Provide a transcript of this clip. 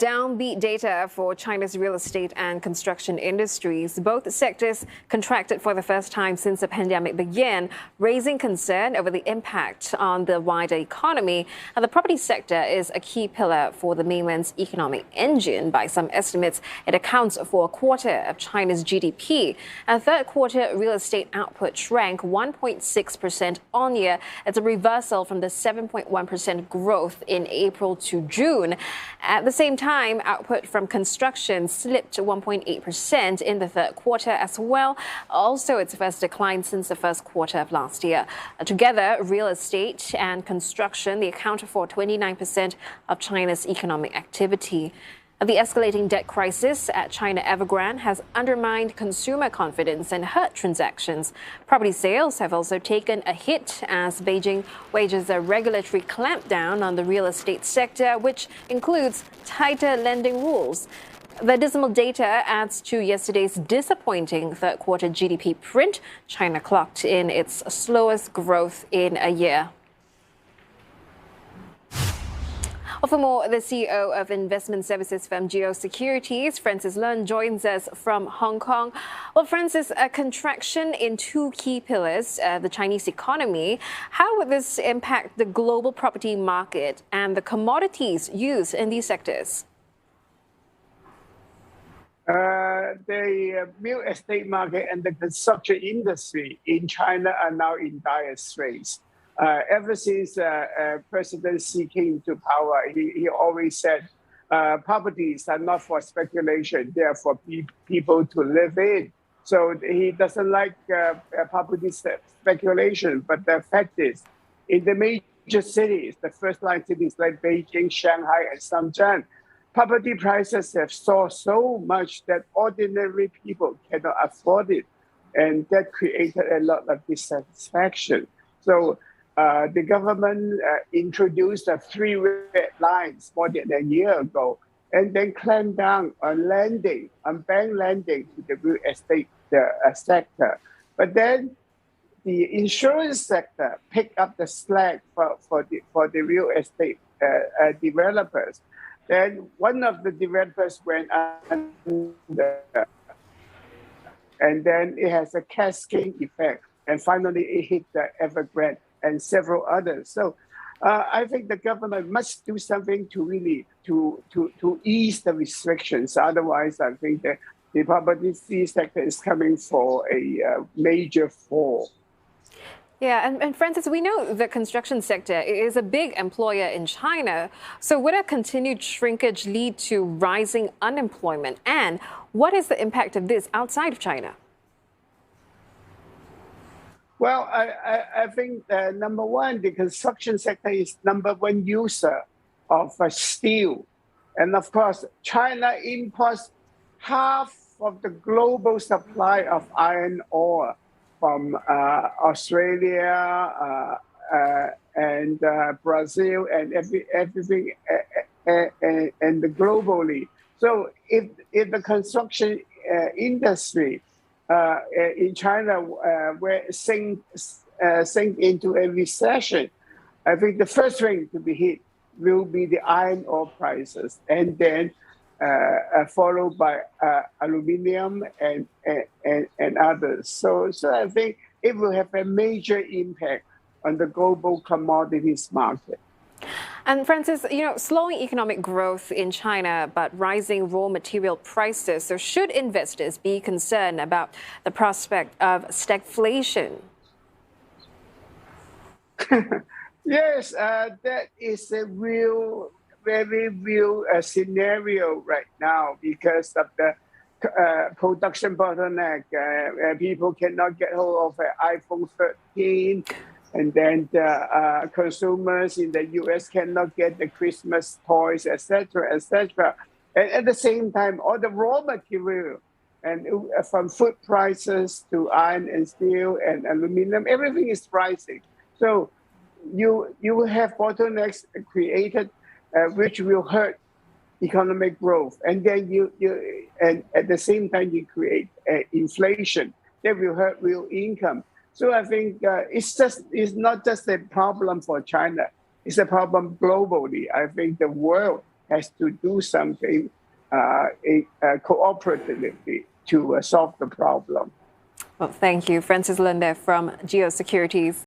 Downbeat data for China's real estate and construction industries. Both sectors contracted for the first time since the pandemic began, raising concern over the impact on the wider economy. And the property sector is a key pillar for the mainland's economic engine. By some estimates, it accounts for a quarter of China's GDP. And third quarter real estate output shrank 1.6% on year. It's a reversal from the 7.1% growth in April to June. At the same time, output from construction slipped 1.8% in the third quarter as well. Also, its first decline since the first quarter of last year. Together, real estate and construction, they account for 29% of China's economic activity. The escalating debt crisis at China Evergrande has undermined consumer confidence and hurt transactions. Property sales have also taken a hit as Beijing wages a regulatory clampdown on the real estate sector, which includes tighter lending rules. The dismal data adds to yesterday's disappointing third quarter GDP print. China clocked in its slowest growth in a year. For more, the CEO of investment services firm Securities, Francis Leung, joins us from Hong Kong. Well, Francis, a contraction in two key pillars, the Chinese economy. How would this impact the global property market and the commodities used in these sectors? The real estate market and the construction industry in China are now in dire straits. Ever since President Xi came to power, he always said properties are not for speculation, they are for people to live in. So he doesn't like property speculation, but the fact is, in the major cities, the first-line cities like Beijing, Shanghai, and Shenzhen, property prices have soared so much that ordinary people cannot afford it, and that created a lot of dissatisfaction. So the government introduced the 3 red lines more than a year ago, and then clamped down on lending, on bank lending to the real estate sector. But then the insurance sector picked up the slack for the real estate developers. Then one of the developers went under, and then it has a cascade effect, and finally it hit the Evergrande and several others. So I think the government must do something to really to ease the restrictions. Otherwise, I think that the property sector is coming for a major fall. Yeah, and Francis, we know the construction sector is a big employer in China. So would a continued shrinkage lead to rising unemployment? And what is the impact of this outside of China? Well, I think number one, the construction sector is number one user of steel. And of course, China imports half of the global supply of iron ore from Australia and Brazil and everything and globally. So if the construction industry in China sink into a recession, I think the first thing to be hit will be the iron ore prices, and then followed by aluminum and others. So I think it will have a major impact on the global commodities market. And Francis, slowing economic growth in China, but rising raw material prices. So should investors be concerned about the prospect of stagflation? Yes, that is a very real scenario right now because of the production bottleneck. People cannot get hold of an iPhone 13. And then the consumers in the U.S. cannot get the Christmas toys, etc., etc. And at the same time, all the raw material, and from food prices to iron and steel and aluminum, everything is rising. So you will have bottlenecks created, which will hurt economic growth, and then and at the same time you create inflation that will hurt real income. So I think it's not just a problem for China; it's a problem globally. I think the world has to do something cooperatively to solve the problem. Well, thank you. Francis Lunde from Securities.